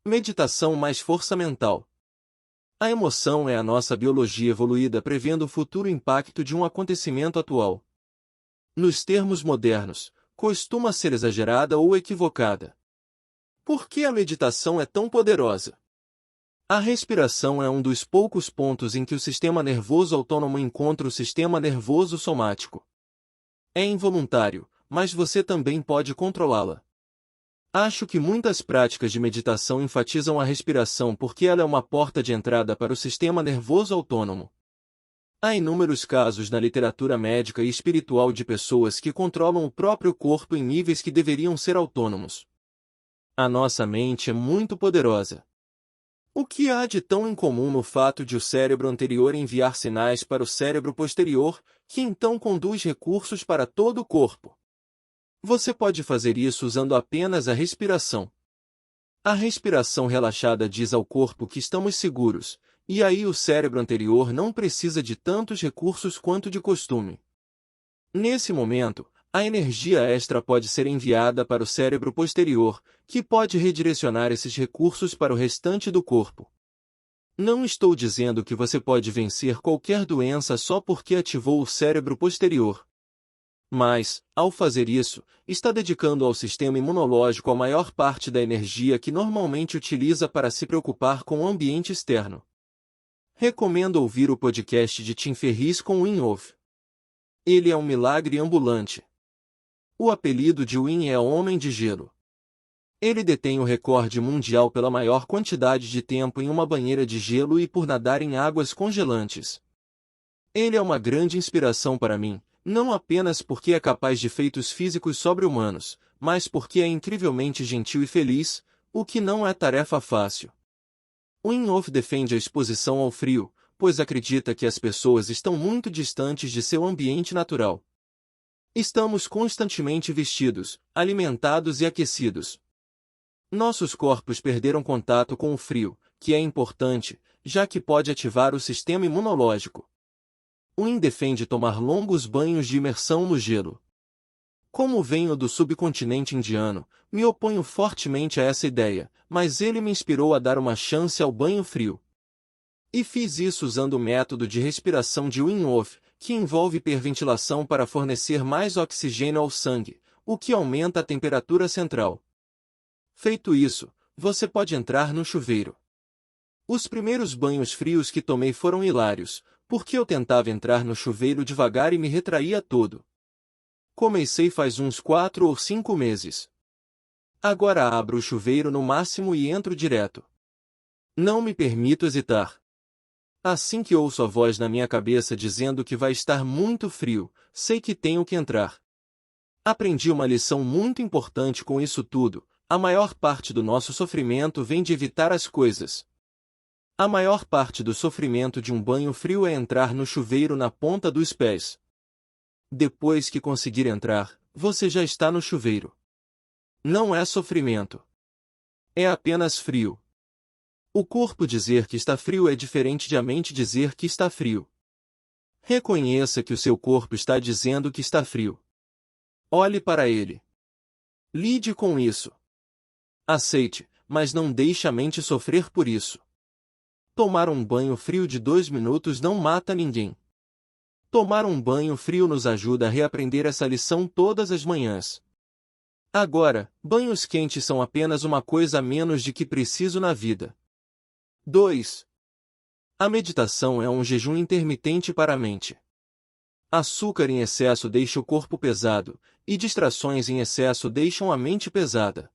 Meditação mais força mental. A emoção é a nossa biologia evoluída prevendo o futuro impacto de um acontecimento atual. Nos termos modernos, costuma ser exagerada ou equivocada. Por que a meditação é tão poderosa? A respiração é um dos poucos pontos em que o sistema nervoso autônomo encontra o sistema nervoso somático. É involuntário, mas você também pode controlá-la. Acho que muitas práticas de meditação enfatizam a respiração porque ela é uma porta de entrada para o sistema nervoso autônomo. Há inúmeros casos na literatura médica e espiritual de pessoas que controlam o próprio corpo em níveis que deveriam ser autônomos. A nossa mente é muito poderosa. O que há de tão incomum no fato de o cérebro anterior enviar sinais para o cérebro posterior, que então conduz recursos para todo o corpo? Você pode fazer isso usando apenas a respiração. A respiração relaxada diz ao corpo que estamos seguros, e aí o cérebro anterior não precisa de tantos recursos quanto de costume. Nesse momento, a energia extra pode ser enviada para o cérebro posterior, que pode redirecionar esses recursos para o restante do corpo. Não estou dizendo que você pode vencer qualquer doença só porque ativou o cérebro posterior. Mas, ao fazer isso, está dedicando ao sistema imunológico a maior parte da energia que normalmente utiliza para se preocupar com o ambiente externo. Recomendo ouvir o podcast de Tim Ferriss com Wim Hof. Ele é um milagre ambulante. O apelido de Wim é Homem de Gelo. Ele detém o recorde mundial pela maior quantidade de tempo em uma banheira de gelo e por nadar em águas congelantes. Ele é uma grande inspiração para mim, não apenas porque é capaz de feitos físicos sobre-humanos, mas porque é incrivelmente gentil e feliz, o que não é tarefa fácil. Wim Hof defende a exposição ao frio, pois acredita que as pessoas estão muito distantes de seu ambiente natural. Estamos constantemente vestidos, alimentados e aquecidos. Nossos corpos perderam contato com o frio, que é importante, já que pode ativar o sistema imunológico. Wim defende tomar longos banhos de imersão no gelo. Como venho do subcontinente indiano, me oponho fortemente a essa ideia, mas ele me inspirou a dar uma chance ao banho frio. E fiz isso usando o método de respiração de Wim Hof, que envolve hiperventilação para fornecer mais oxigênio ao sangue, o que aumenta a temperatura central. Feito isso, você pode entrar no chuveiro. Os primeiros banhos frios que tomei foram hilários, porque eu tentava entrar no chuveiro devagar e me retraía todo. Comecei faz uns 4 ou 5 meses. Agora abro o chuveiro no máximo e entro direto. Não me permito hesitar. Assim que ouço a voz na minha cabeça dizendo que vai estar muito frio, sei que tenho que entrar. Aprendi uma lição muito importante com isso tudo: a maior parte do nosso sofrimento vem de evitar as coisas. A maior parte do sofrimento de um banho frio é entrar no chuveiro na ponta dos pés. Depois que conseguir entrar, você já está no chuveiro. Não é sofrimento. É apenas frio. O corpo dizer que está frio é diferente de a mente dizer que está frio. Reconheça que o seu corpo está dizendo que está frio. Olhe para ele. Lide com isso. Aceite, mas não deixe a mente sofrer por isso. Tomar um banho frio de 2 minutos não mata ninguém. Tomar um banho frio nos ajuda a reaprender essa lição todas as manhãs. Agora, banhos quentes são apenas uma coisa a menos de que preciso na vida. 2. A meditação é um jejum intermitente para a mente. Açúcar em excesso deixa o corpo pesado, e distrações em excesso deixam a mente pesada.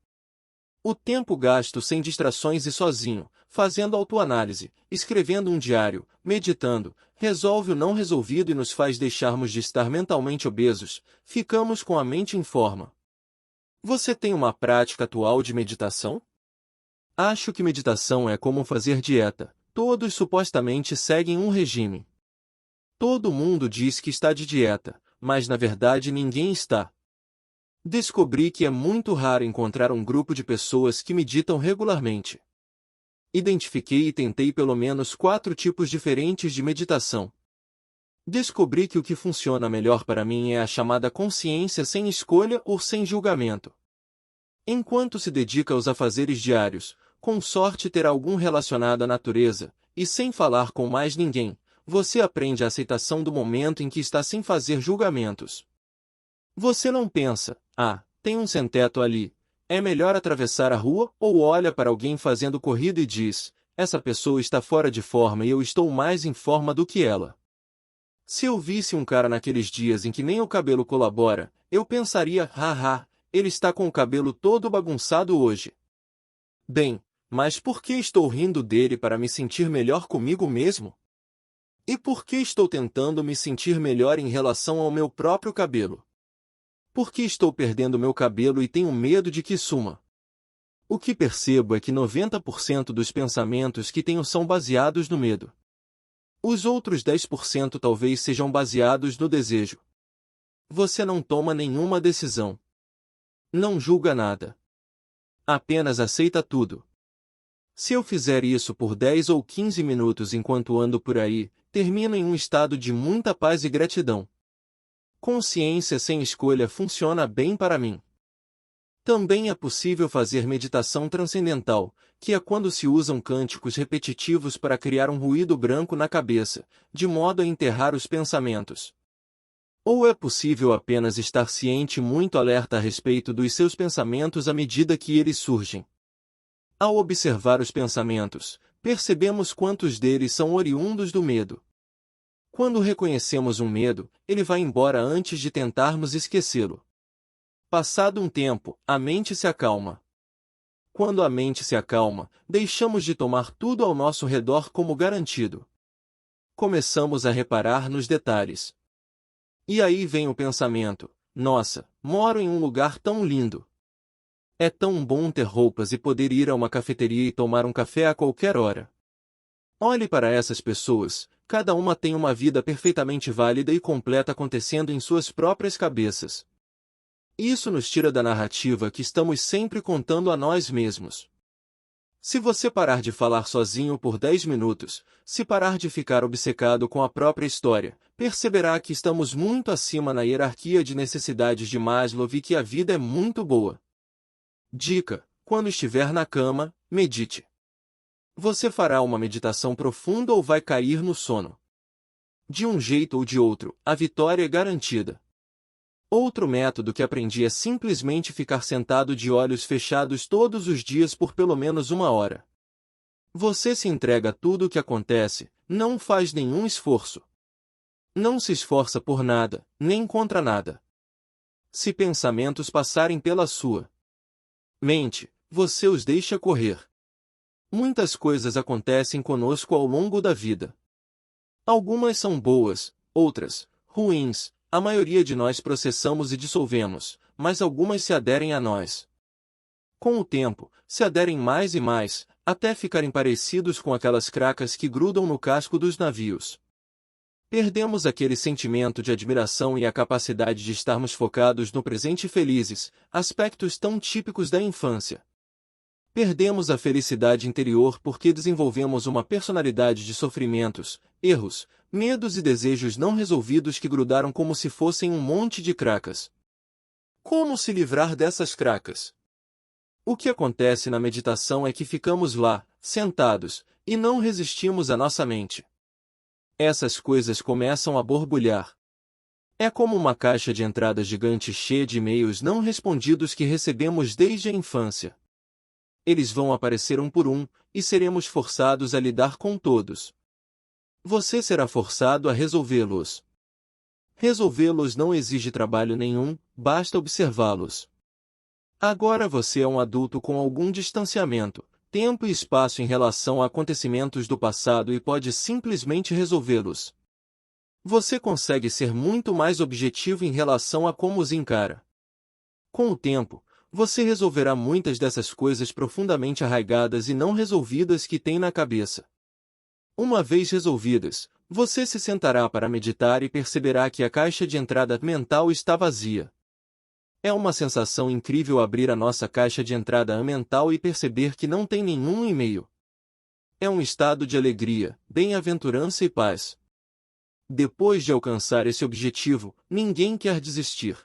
O tempo gasto sem distrações e sozinho, fazendo autoanálise, escrevendo um diário, meditando, resolve o não resolvido e nos faz deixarmos de estar mentalmente obesos, ficamos com a mente em forma. Você tem uma prática atual de meditação? Acho que meditação é como fazer dieta, todos supostamente seguem um regime. Todo mundo diz que está de dieta, mas na verdade ninguém está. Descobri que é muito raro encontrar um grupo de pessoas que meditam regularmente. Identifiquei e tentei pelo menos 4 tipos diferentes de meditação. Descobri que o que funciona melhor para mim é a chamada consciência sem escolha ou sem julgamento. Enquanto se dedica aos afazeres diários, Com sorte terá algum relacionado à natureza, e sem falar com mais ninguém, você aprende a aceitação do momento em que está sem fazer julgamentos. Você não pensa, tem um sem-teto ali, é melhor atravessar a rua, ou olha para alguém fazendo corrida e diz, essa pessoa está fora de forma e eu estou mais em forma do que ela. Se eu visse um cara naqueles dias em que nem o cabelo colabora, eu pensaria, ele está com o cabelo todo bagunçado hoje. Bem, mas por que estou rindo dele para me sentir melhor comigo mesmo? E por que estou tentando me sentir melhor em relação ao meu próprio cabelo? Por que estou perdendo meu cabelo e tenho medo de que suma? O que percebo é que 90% dos pensamentos que tenho são baseados no medo. Os outros 10% talvez sejam baseados no desejo. Você não toma nenhuma decisão. Não julga nada. Apenas aceita tudo. Se eu fizer isso por 10 ou 15 minutos enquanto ando por aí, termino em um estado de muita paz e gratidão. Consciência sem escolha funciona bem para mim. Também é possível fazer meditação transcendental, que é quando se usam cânticos repetitivos para criar um ruído branco na cabeça, de modo a enterrar os pensamentos. Ou é possível apenas estar ciente e muito alerta a respeito dos seus pensamentos à medida que eles surgem. Ao observar os pensamentos, percebemos quantos deles são oriundos do medo. Quando reconhecemos um medo, ele vai embora antes de tentarmos esquecê-lo. Passado um tempo, a mente se acalma. Quando a mente se acalma, deixamos de tomar tudo ao nosso redor como garantido. Começamos a reparar nos detalhes. E aí vem o pensamento, nossa, moro em um lugar tão lindo. É tão bom ter roupas e poder ir a uma cafeteria e tomar um café a qualquer hora. Olhe para essas pessoas, cada uma tem uma vida perfeitamente válida e completa acontecendo em suas próprias cabeças. Isso nos tira da narrativa que estamos sempre contando a nós mesmos. Se você parar de falar sozinho por 10 minutos, se parar de ficar obcecado com a própria história, perceberá que estamos muito acima na hierarquia de necessidades de Maslow e que a vida é muito boa. Dica: quando estiver na cama, medite. Você fará uma meditação profunda ou vai cair no sono? De um jeito ou de outro, a vitória é garantida. Outro método que aprendi é simplesmente ficar sentado de olhos fechados todos os dias por pelo menos 1 hora. Você se entrega a tudo o que acontece, não faz nenhum esforço. Não se esforça por nada, nem contra nada. Se pensamentos passarem pela sua mente, você os deixa correr. Muitas coisas acontecem conosco ao longo da vida. Algumas são boas, outras, ruins. A maioria de nós processamos e dissolvemos, mas algumas se aderem a nós. Com o tempo, se aderem mais e mais, até ficarem parecidos com aquelas cracas que grudam no casco dos navios. Perdemos aquele sentimento de admiração e a capacidade de estarmos focados no presente felizes, aspectos tão típicos da infância. Perdemos a felicidade interior porque desenvolvemos uma personalidade de sofrimentos, erros, medos e desejos não resolvidos que grudaram como se fossem um monte de cracas. Como se livrar dessas cracas? O que acontece na meditação é que ficamos lá, sentados, e não resistimos à nossa mente. Essas coisas começam a borbulhar. É como uma caixa de entrada gigante cheia de e-mails não respondidos que recebemos desde a infância. Eles vão aparecer um por um, e seremos forçados a lidar com todos. Você será forçado a resolvê-los. Resolvê-los não exige trabalho nenhum, basta observá-los. Agora você é um adulto com algum distanciamento, tempo e espaço em relação a acontecimentos do passado e pode simplesmente resolvê-los. Você consegue ser muito mais objetivo em relação a como os encara. Com o tempo, você resolverá muitas dessas coisas profundamente arraigadas e não resolvidas que tem na cabeça. Uma vez resolvidas, você se sentará para meditar e perceberá que a caixa de entrada mental está vazia. É uma sensação incrível abrir a nossa caixa de entrada mental e perceber que não tem nenhum e-mail. É um estado de alegria, bem-aventurança e paz. Depois de alcançar esse objetivo, ninguém quer desistir.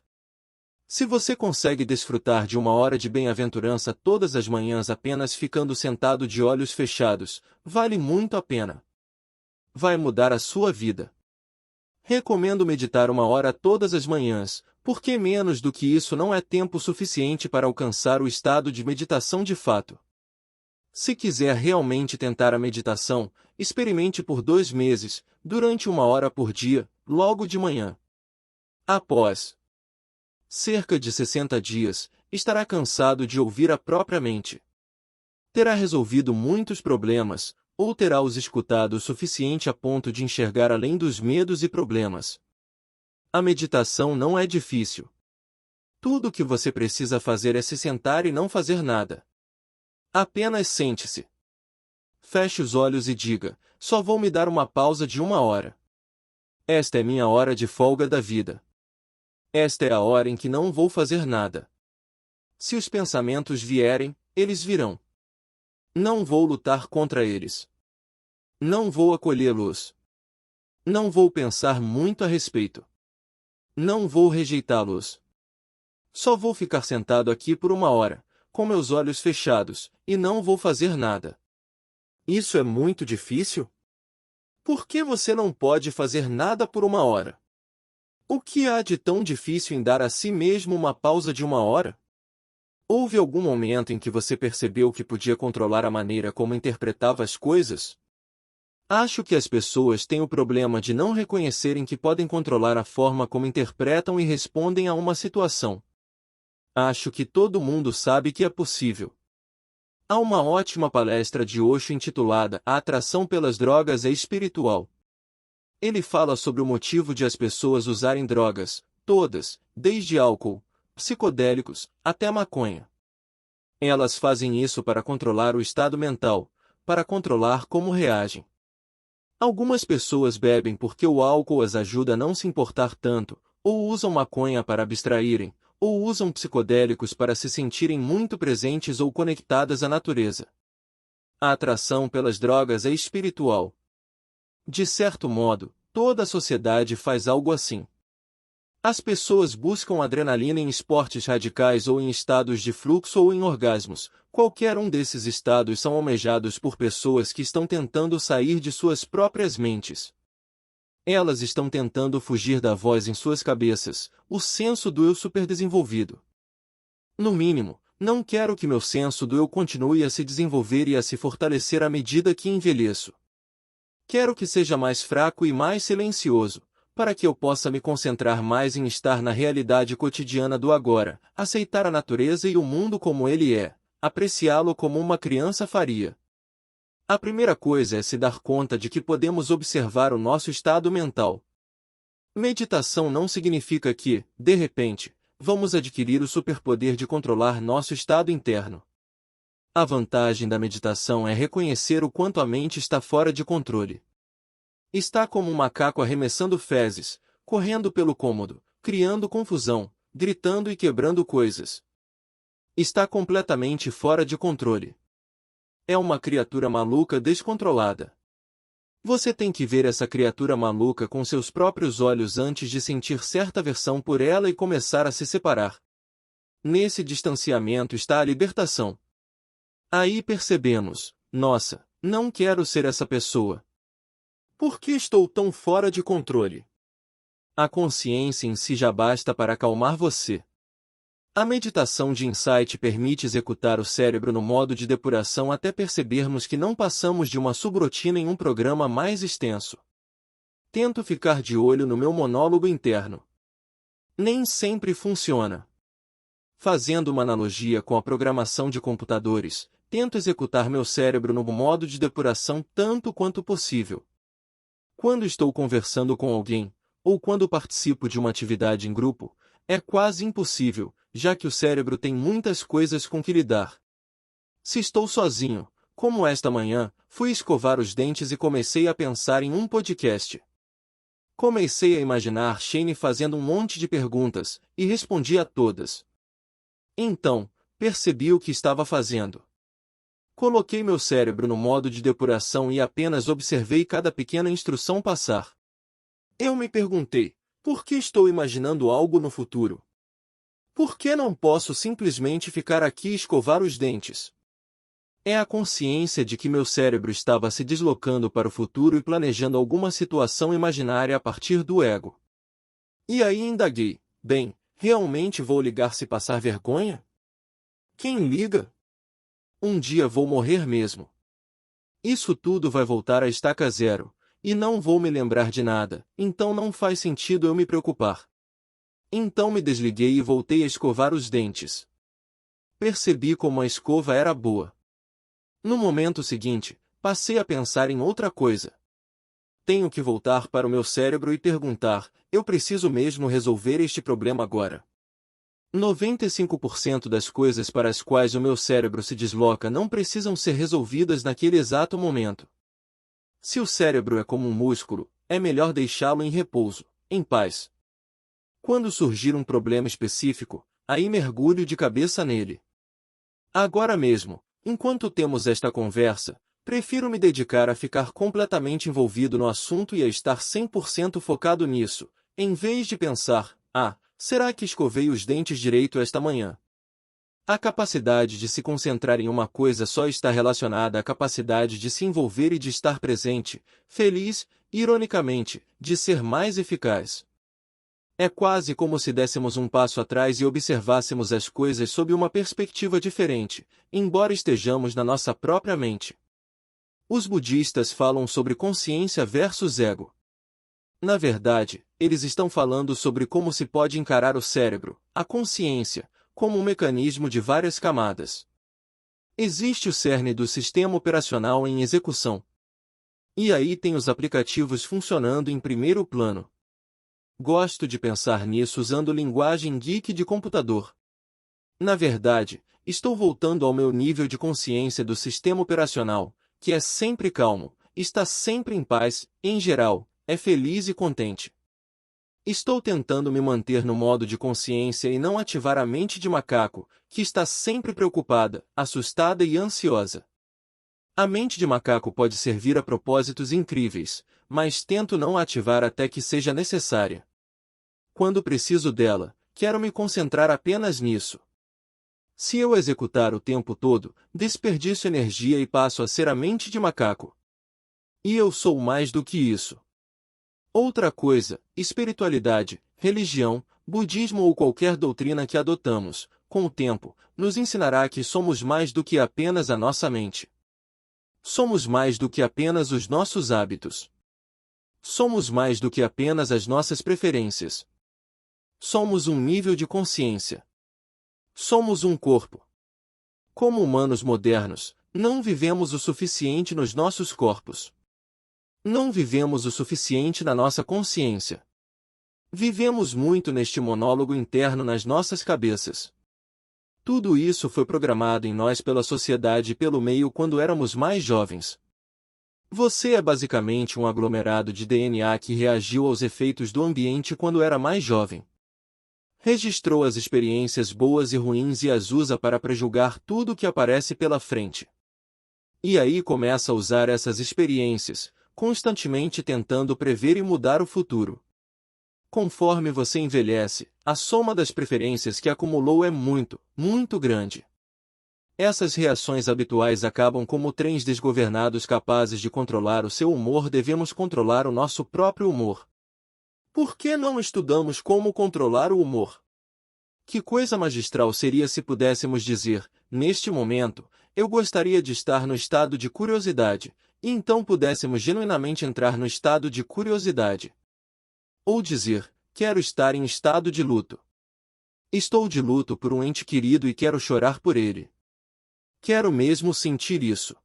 Se você consegue desfrutar de uma hora de bem-aventurança todas as manhãs apenas ficando sentado de olhos fechados, vale muito a pena. Vai mudar a sua vida. Recomendo meditar uma hora todas as manhãs, porque menos do que isso não é tempo suficiente para alcançar o estado de meditação de fato. Se quiser realmente tentar a meditação, experimente por 2 meses, durante 1 hora por dia, logo de manhã. Após cerca de 60 dias, estará cansado de ouvir a própria mente. Terá resolvido muitos problemas, ou terá os escutado o suficiente a ponto de enxergar além dos medos e problemas. A meditação não é difícil. Tudo o que você precisa fazer é se sentar e não fazer nada. Apenas sente-se. Feche os olhos e diga: só vou me dar uma pausa de 1 hora. Esta é minha hora de folga da vida. Esta é a hora em que não vou fazer nada. Se os pensamentos vierem, eles virão. Não vou lutar contra eles. Não vou acolhê-los. Não vou pensar muito a respeito. Não vou rejeitá-los. Só vou ficar sentado aqui por 1 hora, com meus olhos fechados, e não vou fazer nada. Isso é muito difícil? Por que você não pode fazer nada por 1 hora? O que há de tão difícil em dar a si mesmo uma pausa de 1 hora? Houve algum momento em que você percebeu que podia controlar a maneira como interpretava as coisas? Acho que as pessoas têm o problema de não reconhecerem que podem controlar a forma como interpretam e respondem a uma situação. Acho que todo mundo sabe que é possível. Há uma ótima palestra de Osho intitulada A Atração pelas Drogas é Espiritual. Ele fala sobre o motivo de as pessoas usarem drogas, todas, desde álcool, psicodélicos, até maconha. Elas fazem isso para controlar o estado mental, para controlar como reagem. Algumas pessoas bebem porque o álcool as ajuda a não se importar tanto, ou usam maconha para abstraírem, ou usam psicodélicos para se sentirem muito presentes ou conectadas à natureza. A atração pelas drogas é espiritual. De certo modo, toda a sociedade faz algo assim. As pessoas buscam adrenalina em esportes radicais ou em estados de fluxo ou em orgasmos. Qualquer um desses estados são almejados por pessoas que estão tentando sair de suas próprias mentes. Elas estão tentando fugir da voz em suas cabeças, o senso do eu superdesenvolvido. No mínimo, não quero que meu senso do eu continue a se desenvolver e a se fortalecer à medida que envelheço. Quero que seja mais fraco e mais silencioso, para que eu possa me concentrar mais em estar na realidade cotidiana do agora, aceitar a natureza e o mundo como ele é, apreciá-lo como uma criança faria. A primeira coisa é se dar conta de que podemos observar o nosso estado mental. Meditação não significa que, de repente, vamos adquirir o superpoder de controlar nosso estado interno. A vantagem da meditação é reconhecer o quanto a mente está fora de controle. Está como um macaco arremessando fezes, correndo pelo cômodo, criando confusão, gritando e quebrando coisas. Está completamente fora de controle. É uma criatura maluca descontrolada. Você tem que ver essa criatura maluca com seus próprios olhos antes de sentir certa aversão por ela e começar a se separar. Nesse distanciamento está a libertação. Aí percebemos, nossa, não quero ser essa pessoa. Por que estou tão fora de controle? A consciência em si já basta para acalmar você. A meditação de insight permite executar o cérebro no modo de depuração até percebermos que não passamos de uma subrotina em um programa mais extenso. Tento ficar de olho no meu monólogo interno. Nem sempre funciona. Fazendo uma analogia com a programação de computadores, tento executar meu cérebro no modo de depuração tanto quanto possível. Quando estou conversando com alguém, ou quando participo de uma atividade em grupo, é quase impossível, já que o cérebro tem muitas coisas com que lidar. Se estou sozinho, como esta manhã, fui escovar os dentes e comecei a pensar em um podcast. Comecei a imaginar Shane fazendo um monte de perguntas, e respondi a todas. Então, percebi o que estava fazendo. Coloquei meu cérebro no modo de depuração e apenas observei cada pequena instrução passar. Eu me perguntei, por que estou imaginando algo no futuro? Por que não posso simplesmente ficar aqui e escovar os dentes? É a consciência de que meu cérebro estava se deslocando para o futuro e planejando alguma situação imaginária a partir do ego. E aí indaguei, bem, realmente vou ligar se passar vergonha? Quem liga? Um dia vou morrer mesmo. Isso tudo vai voltar à estaca zero, e não vou me lembrar de nada, então não faz sentido eu me preocupar. Então me desliguei e voltei a escovar os dentes. Percebi como a escova era boa. No momento seguinte, passei a pensar em outra coisa. Tenho que voltar para o meu cérebro e perguntar, eu preciso mesmo resolver este problema agora. 95% das coisas para as quais o meu cérebro se desloca não precisam ser resolvidas naquele exato momento. Se o cérebro é como um músculo, é melhor deixá-lo em repouso, em paz. Quando surgir um problema específico, aí mergulho de cabeça nele. Agora mesmo, enquanto temos esta conversa, prefiro me dedicar a ficar completamente envolvido no assunto e a estar 100% focado nisso, em vez de pensar, será que escovei os dentes direito esta manhã? A capacidade de se concentrar em uma coisa só está relacionada à capacidade de se envolver e de estar presente, feliz, ironicamente, de ser mais eficaz. É quase como se dessemos um passo atrás e observássemos as coisas sob uma perspectiva diferente, embora estejamos na nossa própria mente. Os budistas falam sobre consciência versus ego. Na verdade, eles estão falando sobre como se pode encarar o cérebro, a consciência, como um mecanismo de várias camadas. Existe o cerne do sistema operacional em execução. E aí tem os aplicativos funcionando em primeiro plano. Gosto de pensar nisso usando linguagem geek de computador. Na verdade, estou voltando ao meu nível de consciência do sistema operacional, que é sempre calmo, está sempre em paz, em geral, é feliz e contente. Estou tentando me manter no modo de consciência e não ativar a mente de macaco, que está sempre preocupada, assustada e ansiosa. A mente de macaco pode servir a propósitos incríveis, mas tento não a ativar até que seja necessária. Quando preciso dela, quero me concentrar apenas nisso. Se eu executar o tempo todo, desperdiço energia e passo a ser a mente de macaco. E eu sou mais do que isso. Outra coisa, espiritualidade, religião, budismo ou qualquer doutrina que adotamos, com o tempo, nos ensinará que somos mais do que apenas a nossa mente. Somos mais do que apenas os nossos hábitos. Somos mais do que apenas as nossas preferências. Somos um nível de consciência. Somos um corpo. Como humanos modernos, não vivemos o suficiente nos nossos corpos. Não vivemos o suficiente na nossa consciência. Vivemos muito neste monólogo interno nas nossas cabeças. Tudo isso foi programado em nós pela sociedade e pelo meio quando éramos mais jovens. Você é basicamente um aglomerado de DNA que reagiu aos efeitos do ambiente quando era mais jovem. Registrou as experiências boas e ruins e as usa para prejulgar tudo o que aparece pela frente. E aí começa a usar essas experiências, constantemente tentando prever e mudar o futuro. Conforme você envelhece, a soma das preferências que acumulou é muito, muito grande. Essas reações habituais acabam como trens desgovernados capazes de controlar o seu humor. Devemos controlar o nosso próprio humor. Por que não estudamos como controlar o humor? Que coisa magistral seria se pudéssemos dizer, neste momento, eu gostaria de estar no estado de curiosidade, e então pudéssemos genuinamente entrar no estado de curiosidade. Ou dizer, quero estar em estado de luto. Estou de luto por um ente querido e quero chorar por ele. Quero mesmo sentir isso.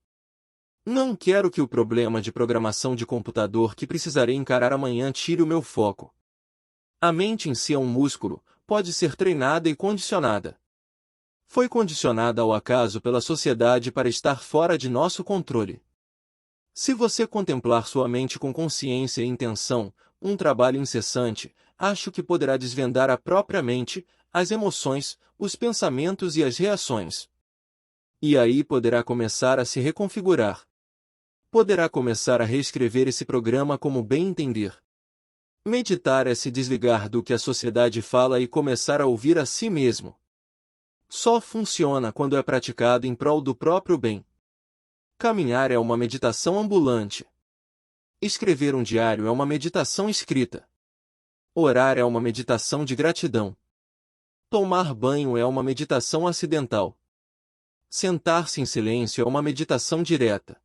Não quero que o problema de programação de computador que precisarei encarar amanhã tire o meu foco. A mente em si é um músculo, pode ser treinada e condicionada. Foi condicionada ao acaso pela sociedade para estar fora de nosso controle. Se você contemplar sua mente com consciência e intenção, um trabalho incessante, acho que poderá desvendar a própria mente, as emoções, os pensamentos e as reações. E aí poderá começar a se reconfigurar. Poderá começar a reescrever esse programa como bem entender. Meditar é se desligar do que a sociedade fala e começar a ouvir a si mesmo. Só funciona quando é praticado em prol do próprio bem. Caminhar é uma meditação ambulante. Escrever um diário é uma meditação escrita. Orar é uma meditação de gratidão. Tomar banho é uma meditação acidental. Sentar-se em silêncio é uma meditação direta.